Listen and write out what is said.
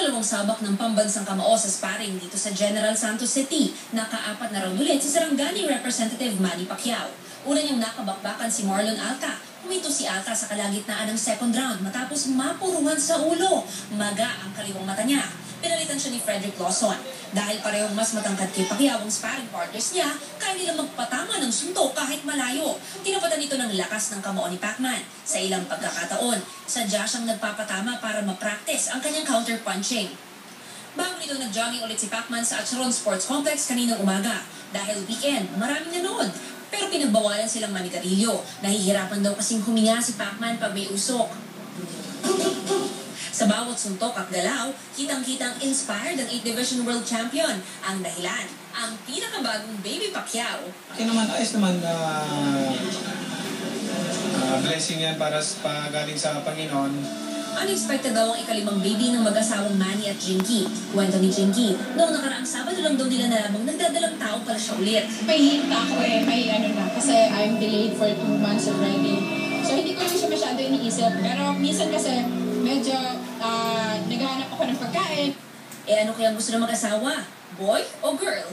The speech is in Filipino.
Ikalawang sabak ng pambansang kamao sa sparring dito sa General Santos City. Nakaapat na round ulit si Sarangani Representative Manny Pacquiao. Una niyang nakabakbakan si Marlon Alta. Huminto si Alta sa kalagitnaan ng second round matapos mapuruhan sa ulo. Maga ang kaliwang mata niya. Pinalitan siya ni Frederick Lawson. Dahil parehong mas matangkad kay Pacquiao ang sparring partners niya, kaya nila magpatama ng suntok kahit malayo. Tinapatan ito ng lakas ng kamao ni Pacman. Sa ilang pagkakataon, sadya siyang nagpapatama para ma-practice ang kanyang counter-punching. Bago nito nag-jogging ulit si Pacman sa Acheron Sports Complex kaninang umaga. Dahil weekend, maraming nanood. Pero pinagbawalan silang manigarilyo. Nahihirapan daw kasing huminga si Pacman pag may usok. Sa bawat suntok at galaw, kitang-kitang inspired ang 8th Division World Champion. Ang dahilan, ang pinakabagong baby Pacquiao. Ayos naman, blessing yan para galing sa Panginoon. Unexpected daw ang ikalimang baby ng mag-asawang Manny at Jinky. Kwento ni Jinky, noong nakaraang Sabado lang daw nila nalamang nagdadalang tao pala siya ulit. May hint ako may na, kasi I'm delayed for 2 months already. So hindi ko lang siya masyado iniisip. Pero minsan kasi, medyo naghahanap ako ng pagkain. Ano kaya gusto ng mag-asawa? Boy o girl?